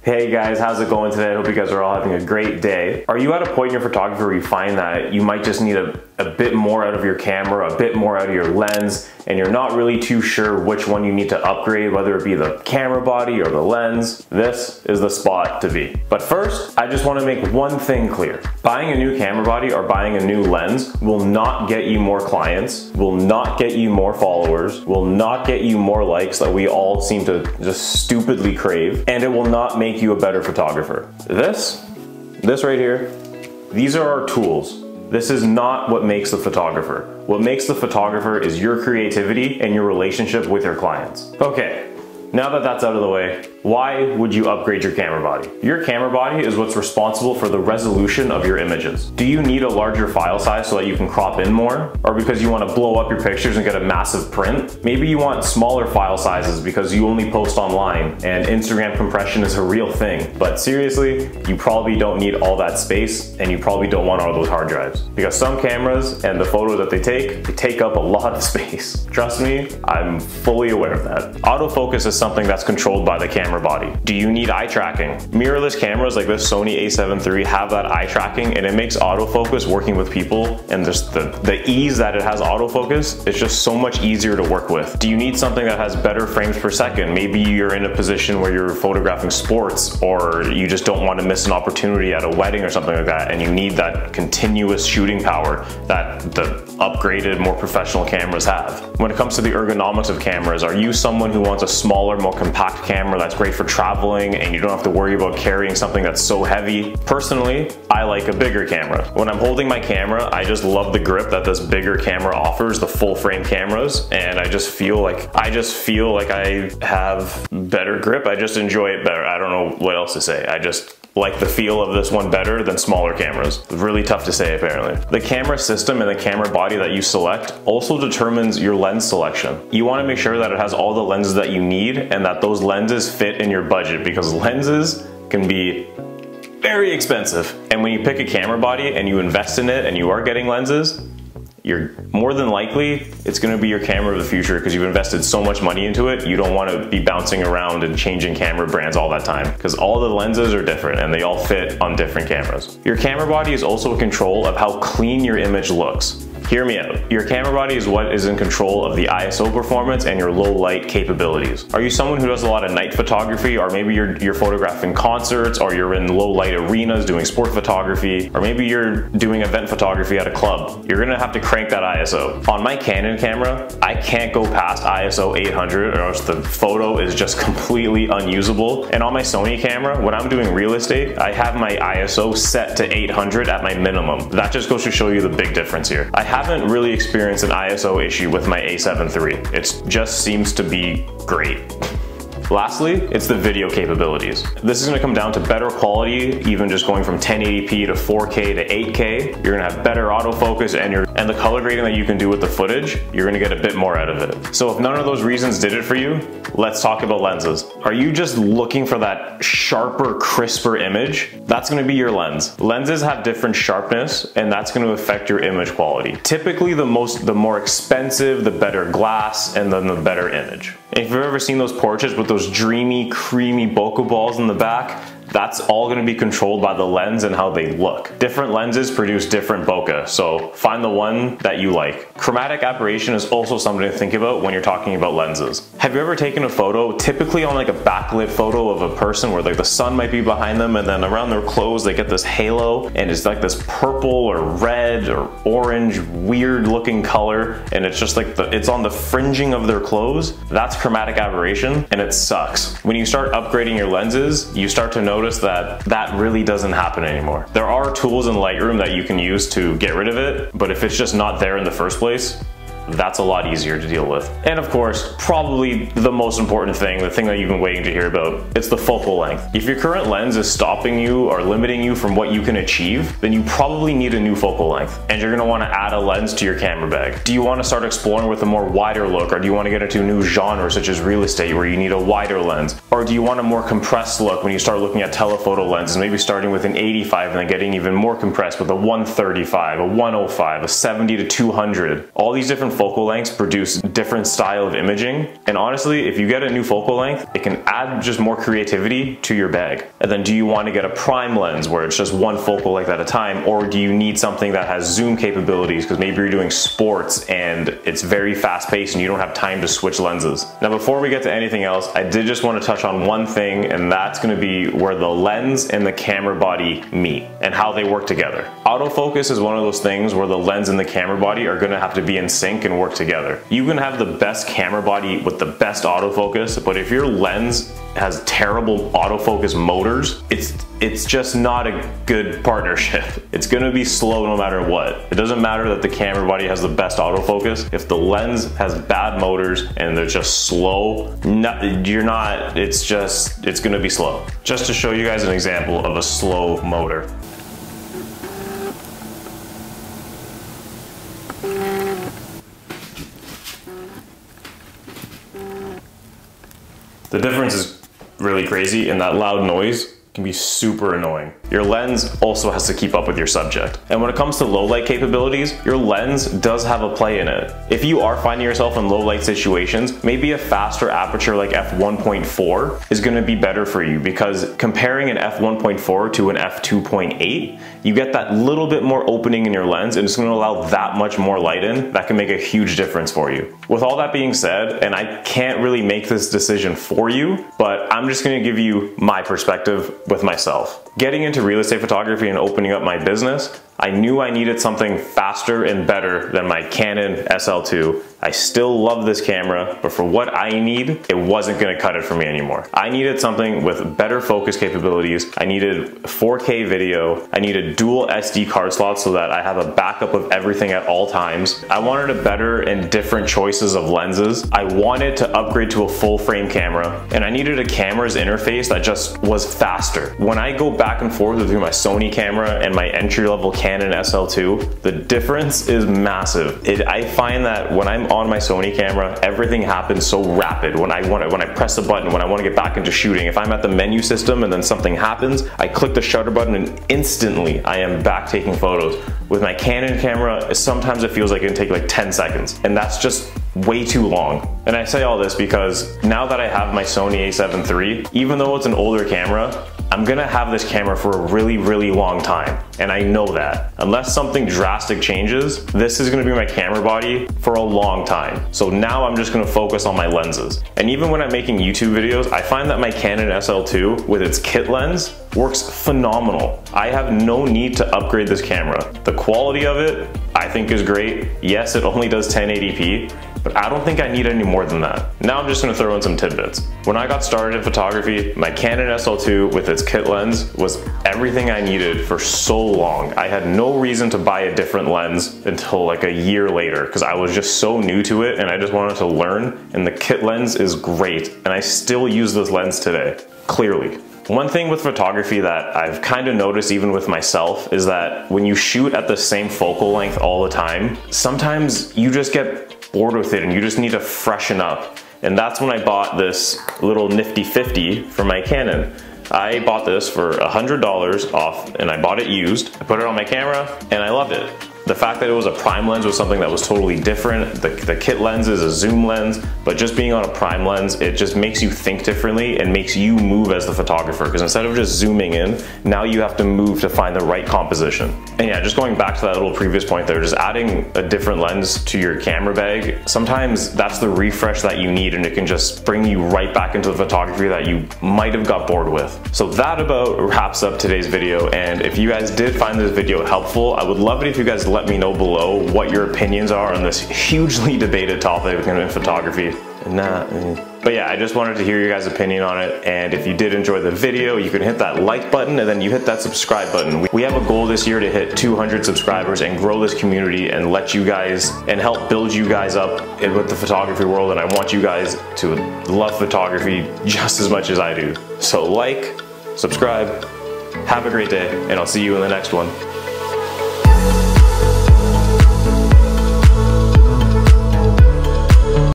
Hey guys, how's it going today? I hope you guys are all having a great day. Are you at a point in your photography where you find that you might just need a bit more out of your camera, a bit more out of your lens, and you're not really too sure which one you need to upgrade, whether it be the camera body or the lens? This is the spot to be. But first, I just want to make one thing clear. Buying a new camera body or buying a new lens will not get you more clients, will not get you more followers, will not get you more likes that we all seem to just stupidly crave, and it will not make you a better photographer. This right here, these are our tools. This is not what makes the photographer. What makes the photographer is your creativity and your relationship with your clients. Okay, now that that's out of the way, why would you upgrade your camera body? Your camera body is what's responsible for the resolution of your images. Do you need a larger file size so that you can crop in more? Or because you want to blow up your pictures and get a massive print? Maybe you want smaller file sizes because you only post online and Instagram compression is a real thing. But seriously, you probably don't need all that space and you probably don't want all those hard drives. Because some cameras and the photos that they take up a lot of space. Trust me, I'm fully aware of that. Autofocus is something that's controlled by the camera body. Do you need eye tracking? Mirrorless cameras like this Sony a7 III have that eye tracking, and it makes autofocus working with people and just the ease that it has autofocus, it's just so much easier to work with. Do you need something that has better frames per second? Maybe you're in a position where you're photographing sports, or you just don't want to miss an opportunity at a wedding or something like that, and you need that continuous shooting power that the upgraded, more professional cameras have. When it comes to the ergonomics of cameras, are you someone who wants a smaller, more compact camera that's great for traveling and you don't have to worry about carrying something that's so heavy? Personally, I like a bigger camera. When I'm holding my camera, I just love the grip that this bigger camera offers, the full frame cameras, and I just feel like I have better grip. I just enjoy it better. I don't know what else to say. I just like the feel of this one better than smaller cameras. Really tough to say apparently. The camera system and the camera body that you select also determines your lens selection. You want to make sure that it has all the lenses that you need and that those lenses fit in your budget, because lenses can be very expensive. And when you pick a camera body and you invest in it and you are getting lenses, you're more than likely, it's gonna be your camera of the future because you've invested so much money into it. You don't wanna be bouncing around and changing camera brands all that time because all the lenses are different and they all fit on different cameras. Your camera body is also in control of how clean your image looks. Hear me out. Your camera body is what is in control of the ISO performance and your low light capabilities. Are you someone who does a lot of night photography, or maybe you're photographing concerts, or you're in low light arenas doing sport photography, or maybe you're doing event photography at a club? You're gonna have to crank that ISO. On my Canon camera, I can't go past ISO 800 or else the photo is just completely unusable. And on my Sony camera, when I'm doing real estate, I have my ISO set to 800 at my minimum. That just goes to show you the big difference here. I haven't really experienced an ISO issue with my a7 III. It just seems to be great. Lastly, it's the video capabilities. This is gonna come down to better quality, even just going from 1080p to 4K to 8K. You're gonna have better autofocus and the color grading that you can do with the footage, you're gonna get a bit more out of it. So if none of those reasons did it for you, let's talk about lenses. Are you just looking for that sharper, crisper image? That's gonna be your lens. Lenses have different sharpness, and that's gonna affect your image quality. Typically, the more expensive, the better glass, and then the better image. If you've ever seen those portraits with those dreamy, creamy bokeh balls in the back, that's all going to be controlled by the lens and how they look. Different lenses produce different bokeh, so find the one that you like. Chromatic aberration is also something to think about when you're talking about lenses. Have you ever taken a photo, typically on like a backlit photo of a person where like the sun might be behind them, and then around their clothes they get this halo and it's like this purple or red or orange weird looking color, and it's just like it's on the fringing of their clothes? That's chromatic aberration, and it sucks. When you start upgrading your lenses, you start to notice that really doesn't happen anymore. There are tools in Lightroom that you can use to get rid of it, but if it's just not there in the first place, that's a lot easier to deal with. And of course, probably the most important thing, the thing that you've been waiting to hear about, it's the focal length. If your current lens is stopping you or limiting you from what you can achieve, then you probably need a new focal length, and you're gonna wanna add a lens to your camera bag. Do you wanna start exploring with a more wider look, or do you wanna get into a new genre such as real estate where you need a wider lens? Or do you want a more compressed look when you start looking at telephoto lenses, maybe starting with an 85 and then getting even more compressed with a 135, a 105, a 70 to 200. All these different different focal lengths produce different style of imaging. And honestly, if you get a new focal length, it can add just more creativity to your bag. And then do you want to get a prime lens where it's just one focal length at a time, or do you need something that has zoom capabilities because maybe you're doing sports and it's very fast paced and you don't have time to switch lenses? Now, before we get to anything else, I did just want to touch on one thing, and that's going to be where the lens and the camera body meet and how they work together. Autofocus is one of those things where the lens and the camera body are going to have to be in sync and work together. You can have the best camera body with the best autofocus, but if your lens has terrible autofocus motors, it's just not a good partnership. It's gonna be slow no matter what. It doesn't matter that the camera body has the best autofocus. If the lens has bad motors and they're just slow, it's gonna be slow. Just to show you guys an example of a slow motor. The difference is really crazy, and that loud noise can be super annoying. Your lens also has to keep up with your subject. And when it comes to low light capabilities, your lens does have a play in it. If you are finding yourself in low light situations, maybe a faster aperture like f1.4 is gonna be better for you, because comparing an f1.4 to an f2.8, you get that little bit more opening in your lens, and it's gonna allow that much more light in. That can make a huge difference for you. With all that being said, and I can't really make this decision for you, but I'm just gonna give you my perspective with myself. Getting into real estate photography and opening up my business, I knew I needed something faster and better than my Canon SL2. I still love this camera, but for what I need, it wasn't gonna cut it for me anymore. I needed something with better focus capabilities. I needed 4K video. I needed dual SD card slots so that I have a backup of everything at all times. I wanted a better and different choices of lenses. I wanted to upgrade to a full frame camera, and I needed a camera's interface that just was faster. When I go back and forth between my Sony camera and my entry-level Canon SL2, the difference is massive. I find that when I'm on my Sony camera, everything happens so rapid. When I press a button, when I want to get back into shooting, if I'm at the menu system and then something happens, I click the shutter button and instantly I am back taking photos. With my Canon camera, sometimes it feels like it can take like 10 seconds, and that's just way too long. And I say all this because now that I have my Sony a7 III, even though it's an older camera, I'm gonna have this camera for a really, really long time. And I know that. Unless something drastic changes, this is gonna be my camera body for a long time. So now I'm just gonna focus on my lenses. And even when I'm making YouTube videos, I find that my Canon SL2 with its kit lens works phenomenal. I have no need to upgrade this camera. The quality of it, I think, is great. Yes, it only does 1080p, but I don't think I need any more than that. Now I'm just gonna throw in some tidbits. When I got started in photography, my Canon SL2 with its kit lens was everything I needed for so long. I had no reason to buy a different lens until like a year later, because I was just so new to it and I just wanted to learn, and the kit lens is great, and I still use this lens today, clearly. One thing with photography that I've kind of noticed even with myself is that when you shoot at the same focal length all the time, sometimes you just get bored with it and you just need to freshen up. And that's when I bought this little nifty 50 for my Canon. I bought this for $100 off, and I bought it used. I put it on my camera and I loved it. The fact that it was a prime lens was something that was totally different. The kit lens is a zoom lens, but just being on a prime lens, it just makes you think differently and makes you move as the photographer, because instead of just zooming in, now you have to move to find the right composition. And yeah, just going back to that little previous point there, just adding a different lens to your camera bag, sometimes that's the refresh that you need, and it can just bring you right back into the photography that you might have got bored with. So that about wraps up today's video, and if you guys did find this video helpful, I would love it if you guys let me know below what your opinions are on this hugely debated topic in photography. But yeah, I just wanted to hear your guys' opinion on it, and if you did enjoy the video, you can hit that like button and then you hit that subscribe button. We have a goal this year to hit 200 subscribers and grow this community and let you guys and help build you guys up with the photography world, and I want you guys to love photography just as much as I do. So like, subscribe, have a great day, and I'll see you in the next one.